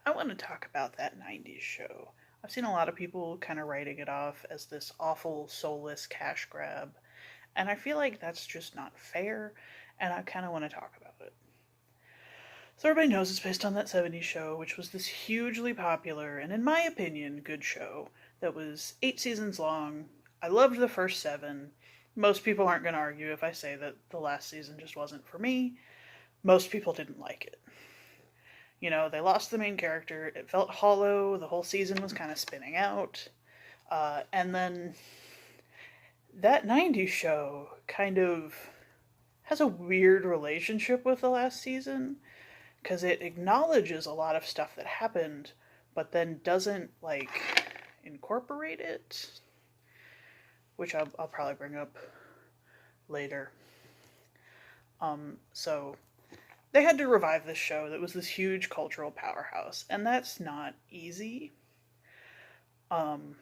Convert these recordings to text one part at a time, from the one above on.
I want to talk about that 90s show. I've seen a lot of people kind of writing it off as this awful, soulless cash grab, and I feel like that's just not fair, and I kind of want to talk about it. So, everybody knows it's based on that 70s show, which was this hugely popular, and in my opinion, good show that was 8 seasons long. I loved the first seven. Most people aren't going to argue if I say that the last season just wasn't for me. Most people didn't like it. You know, they lost the main character. It felt hollow. The whole season was kind of spinning out. And then that 90s show kind of has a weird relationship with the last season because it acknowledges a lot of stuff that happened, but then doesn't, like, incorporate it, which I'll probably bring up later. So they had to revive this show that was this huge cultural powerhouse, and that's not easy. Um,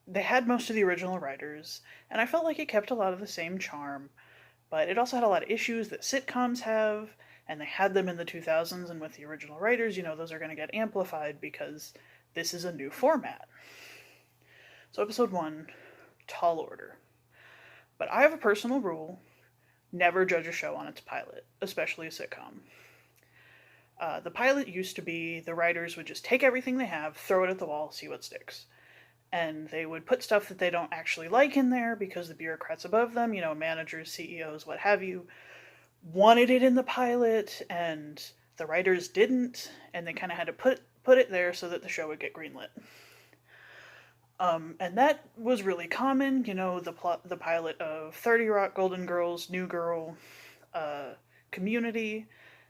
they had most of the original writers, and I felt like it kept a lot of the same charm, but it also had a lot of issues that sitcoms have, and they had them in the 2000s, and with the original writers, those are going to get amplified because this is a new format. So, episode 1, Tall Order. But I have a personal rule: never judge a show on its pilot, especially a sitcom. The pilot used to be the writers would just take everything they have, throw it at the wall, see what sticks. And they would put stuff that they don't actually like in there because the bureaucrats above them, managers, CEOs, what have you, wanted it in the pilot, and the writers didn't, and they kind of had to put it there so that the show would get greenlit. And that was really common. The pilot of 30 Rock, Golden Girls, New Girl, Community,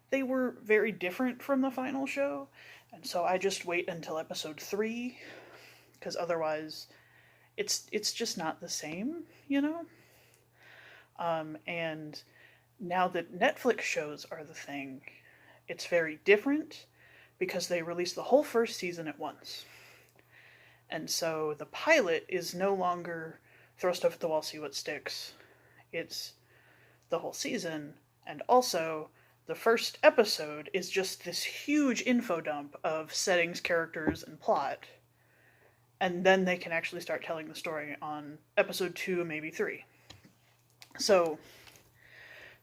they were very different from the final show, and so I just wait until episode 3, because otherwise it's just not the same. And now that Netflix shows are the thing, it's very different because they release the whole first season at once. And so the pilot is no longer throw stuff at the wall, see what sticks. It's the whole season, and also the first episode is just this huge info dump of settings, characters, and plot. And then they can actually start telling the story on episode 2, maybe 3. So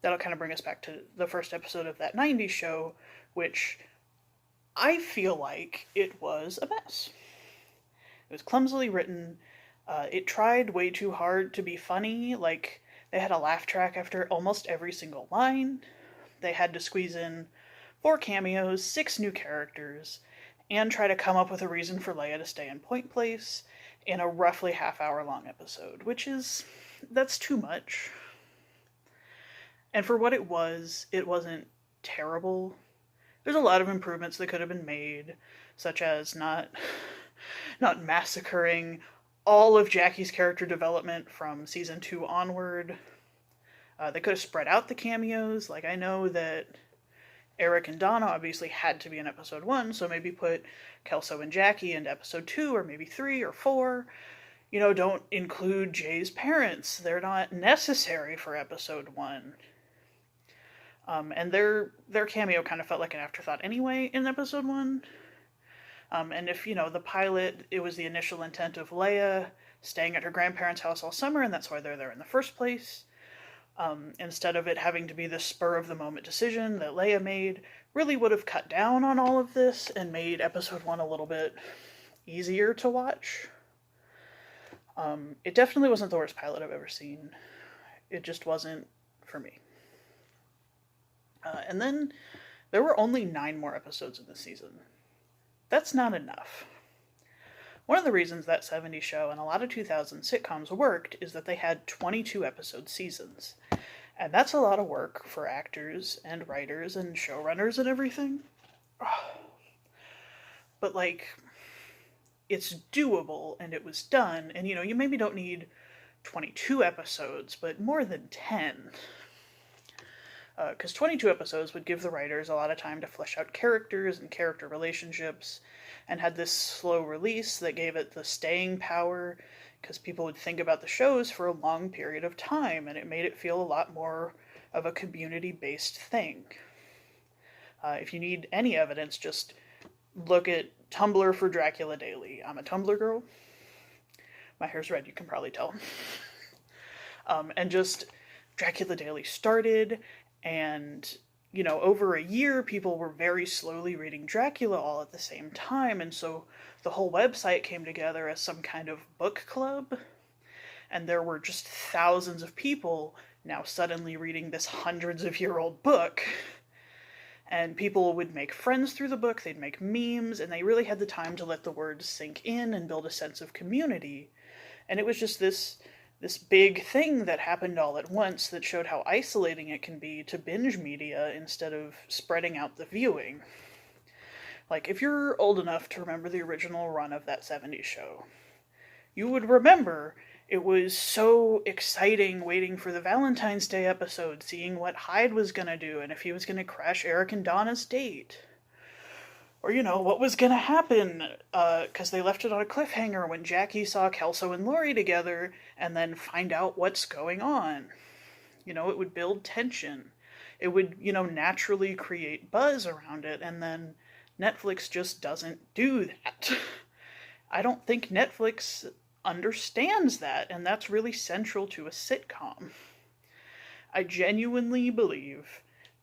that'll kind of bring us back to the first episode of that 90s show, which I feel like it was a mess. It was clumsily written. It tried way too hard to be funny. Like, they had a laugh track after almost every single line. They had to squeeze in 4 cameos, 6 new characters, and try to come up with a reason for Leia to stay in Point Place in a roughly half-hour long episode, that's too much. And for what it wasn't terrible. There's a lot of improvements that could have been made, such as not massacring all of Jackie's character development from season 2 onward. They could have spread out the cameos. Like, I know that Eric and Donna obviously had to be in episode 1, so maybe put Kelso and Jackie in episode 2, or maybe 3 or 4. Don't include Jay's parents. They're not necessary for episode 1. And their cameo kind of felt like an afterthought anyway in episode 1. And if, the pilot, it was the initial intent of Leia staying at her grandparents' house all summer, and that's why they're there in the first place. Instead of it having to be this spur-of-the-moment decision that Leia made, really would have cut down on all of this and made episode 1 a little bit easier to watch. It definitely wasn't the worst pilot I've ever seen. It just wasn't for me. And then there were only 9 more episodes in the season. That's not enough. One of the reasons that 70s show and a lot of 2000s sitcoms worked is that they had 22 episode seasons. And that's a lot of work for actors and writers and showrunners and everything. But, it's doable, and it was done. And, you maybe don't need 22 episodes, but more than 10. Because 22 episodes would give the writers a lot of time to flesh out characters and character relationships, and had this slow release that gave it the staying power, because people would think about the shows for a long period of time, and it made it feel a lot more of a community-based thing. If you need any evidence, just look at Tumblr for Dracula Daily. I'm a Tumblr girl. My hair's red, you can probably tell. And just Dracula Daily started, and over a year, people were very slowly reading Dracula all at the same time, and so the whole website came together as some kind of book club, and there were just thousands of people now suddenly reading this hundreds of year old book. And people would make friends through the book, they'd make memes, and they really had the time to let the words sink in and build a sense of community. And it was just this big thing that happened all at once that showed how isolating it can be to binge media instead of spreading out the viewing. Like, if you're old enough to remember the original run of that 70s show, you would remember it was so exciting waiting for the Valentine's Day episode, seeing what Hyde was going to do and if he was going to crash Eric and Donna's date. Or, what was going to happen, because they left it on a cliffhanger when Jackie saw Kelso and Lori together, and then find out what's going on. It would build tension. It would, naturally create buzz around it, and then Netflix just doesn't do that. I don't think Netflix understands that, and that's really central to a sitcom. I genuinely believe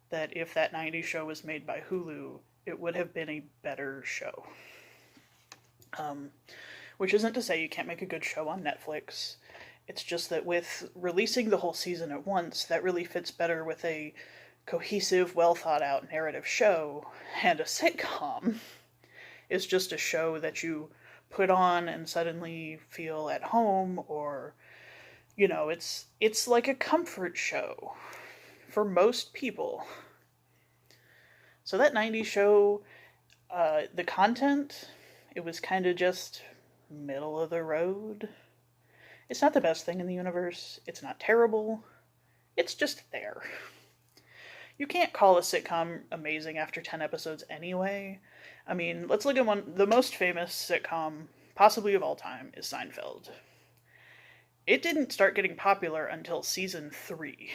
that if that 90s show was made by Hulu, it would have been a better show. Which isn't to say you can't make a good show on Netflix. It's just that with releasing the whole season at once, that really fits better with a cohesive, well-thought-out narrative show, and a sitcom is just a show that you put on and suddenly feel at home, or, it's like a comfort show for most people. So that 90s show, the content, it was kind of just middle of the road. It's not the best thing in the universe. It's not terrible. It's just there. You can't call a sitcom amazing after 10 episodes anyway. I mean, let's look at the most famous sitcom, possibly of all time, is Seinfeld. It didn't start getting popular until season 3.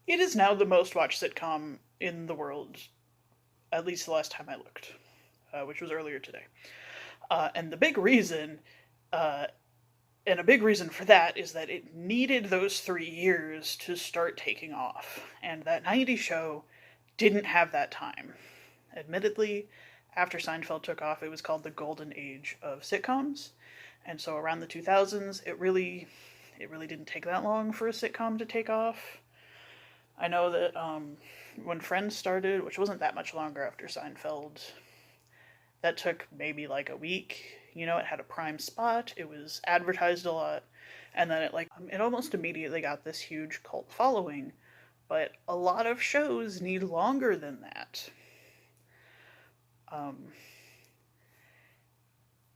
It is now the most watched sitcom in the world, at least the last time I looked, which was earlier today. And a big reason for that is that it needed those 3 years to start taking off. And that 90s show didn't have that time. Admittedly, after Seinfeld took off, it was called the golden age of sitcoms. And so around the 2000s, it really didn't take that long for a sitcom to take off. I know that when Friends started, which wasn't that much longer after Seinfeld, that took maybe like a week. It had a prime spot, it was advertised a lot, and then it almost immediately got this huge cult following. But a lot of shows need longer than that.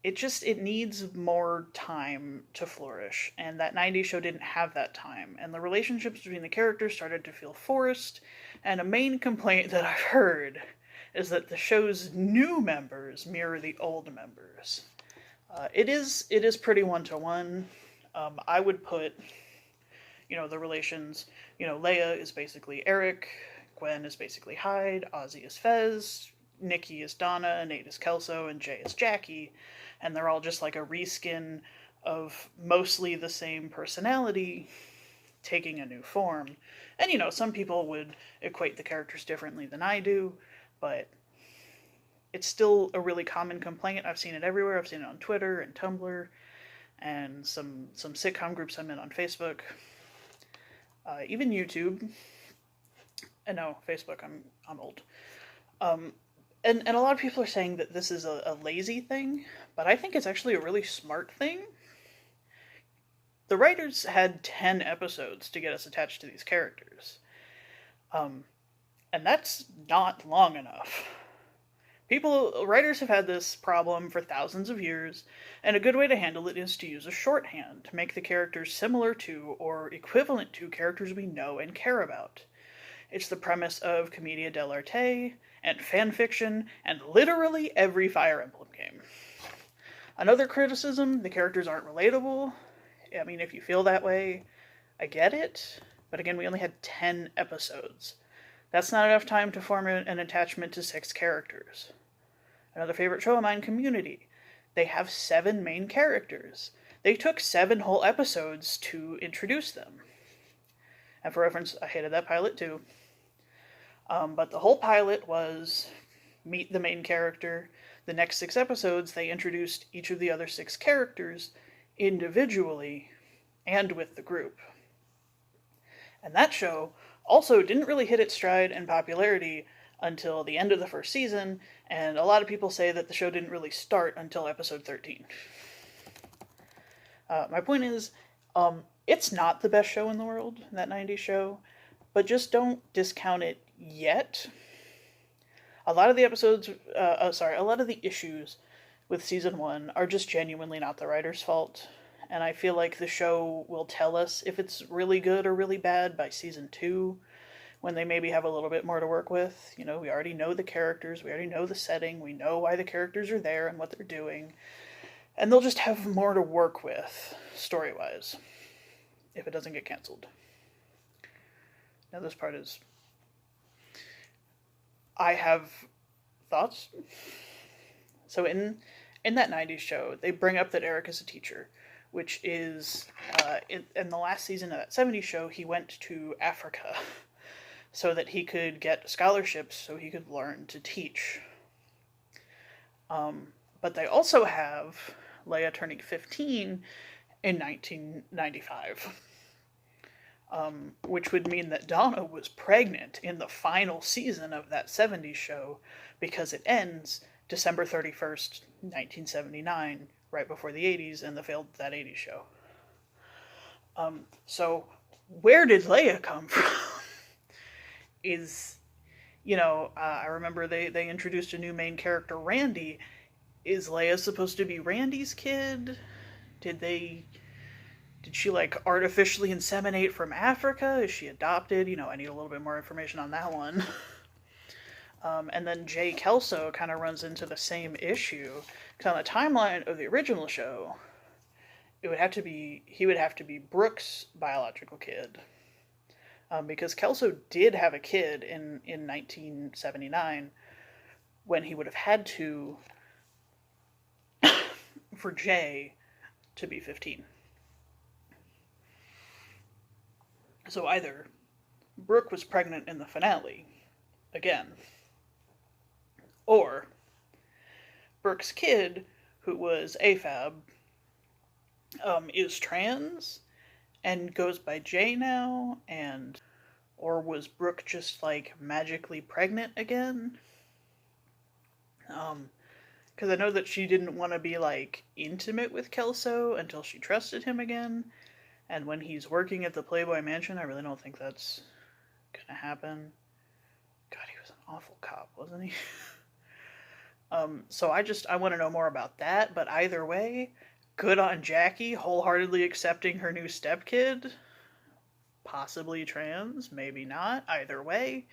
It needs more time to flourish, and that 90s show didn't have that time, and the relationships between the characters started to feel forced, and a main complaint that I've heard is that the show's new members mirror the old members. It is pretty one-to-one. I would put, the relations, Leia is basically Eric, Gwen is basically Hyde, Ozzy is Fez, Nikki is Donna, Nate is Kelso, and Jay is Jackie, and they're all just like a reskin of mostly the same personality taking a new form. And, some people would equate the characters differently than I do, but it's still a really common complaint. I've seen it everywhere. I've seen it on Twitter and Tumblr and some sitcom groups I'm in on Facebook, even YouTube. And no, Facebook, I'm old. And a lot of people are saying that this is a lazy thing, but I think it's actually a really smart thing. The writers had 10 episodes to get us attached to these characters. And that's not long enough. Writers have had this problem for thousands of years, and a good way to handle it is to use a shorthand to make the characters similar to or equivalent to characters we know and care about. It's the premise of Commedia dell'arte, and fanfiction, and literally every Fire Emblem game. Another criticism, the characters aren't relatable. I mean, if you feel that way, I get it. But again, we only had 10 episodes. That's not enough time to form an attachment to 6 characters. Another favorite show of mine, Community. They have 7 main characters. They took 7 whole episodes to introduce them. And for reference, I hated that pilot too. But the whole pilot was meet the main character. The next 6 episodes, they introduced each of the other 6 characters individually and with the group. And that show also didn't really hit its stride in popularity until the end of the first season, and a lot of people say that the show didn't really start until episode 13. My point is, it's not the best show in the world, that 90s show, but just don't discount it yet. A lot of the episodes, a lot of the issues with season 1 are just genuinely not the writer's fault. And I feel like the show will tell us if it's really good or really bad by season 2, when they maybe have a little bit more to work with. You know, we already know the characters, we already know the setting, we know why the characters are there and what they're doing. And they'll just have more to work with, story-wise, if it doesn't get canceled. Now this part is... I have thoughts. So in that 90s show, they bring up that Eric is a teacher, which is, in the last season of that 70s show, he went to Africa so that he could get scholarships so he could learn to teach. But they also have Leia turning 15 in 1995, which would mean that Donna was pregnant in the final season of that 70s show, because it ends December 31st, 1979, right before the 80s and the failed That 80s Show. So where did Leia come from? I remember they introduced a new main character, Randy. Is Leia supposed to be Randy's kid? Did she artificially inseminate from Africa? Is she adopted? I need a little bit more information on that one. And then Jay Kelso kind of runs into the same issue. Because on the timeline of the original show, he would have to be Brooke's biological kid. Because Kelso did have a kid in 1979 when he would have had to, for Jay to be 15. So either Brooke was pregnant in the finale, again, or Brooke's kid, who was AFAB, is trans and goes by Jay now, or was Brooke just magically pregnant again? Because I know that she didn't want to be intimate with Kelso until she trusted him again, and when he's working at the Playboy Mansion, I really don't think that's gonna happen. God, he was an awful cop, wasn't he? So I want to know more about that, but either way, good on Jackie, wholeheartedly accepting her new stepkid. Possibly trans, maybe not. Either way,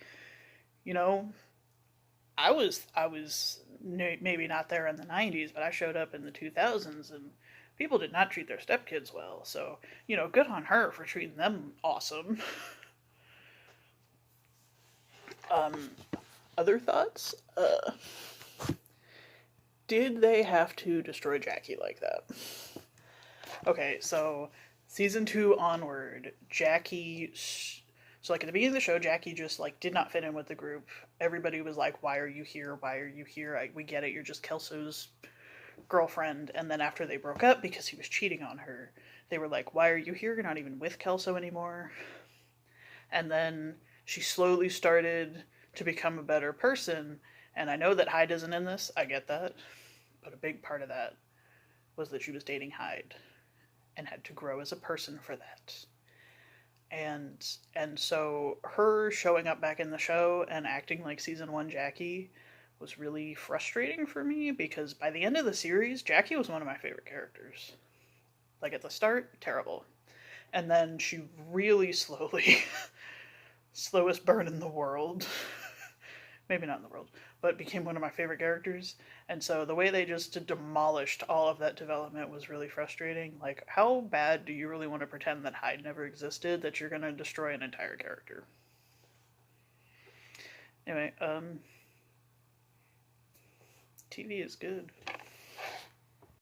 I was maybe not there in the 90s, but I showed up in the 2000s, and people did not treat their stepkids well. So, good on her for treating them awesome. Other thoughts? Did they have to destroy Jackie like that? Okay, so season 2 onward, Jackie... So, at the beginning of the show, Jackie just, did not fit in with the group. Everybody was like, why are you here? Why are you here? We get it, you're just Kelso's girlfriend. And then after they broke up, because he was cheating on her, they were like, why are you here? You're not even with Kelso anymore. And then she slowly started to become a better person. And I know that Hyde isn't in this, I get that. But a big part of that was that she was dating Hyde and had to grow as a person for that. And so her showing up back in the show and acting like season 1 Jackie was really frustrating for me, because by the end of the series, Jackie was one of my favorite characters. At the start, terrible. And then she really slowly, slowest burn in the world, maybe not in the world, but became one of my favorite characters. And so the way they just demolished all of that development was really frustrating. How bad do you really want to pretend that Hyde never existed, that you're going to destroy an entire character? Anyway, TV is good.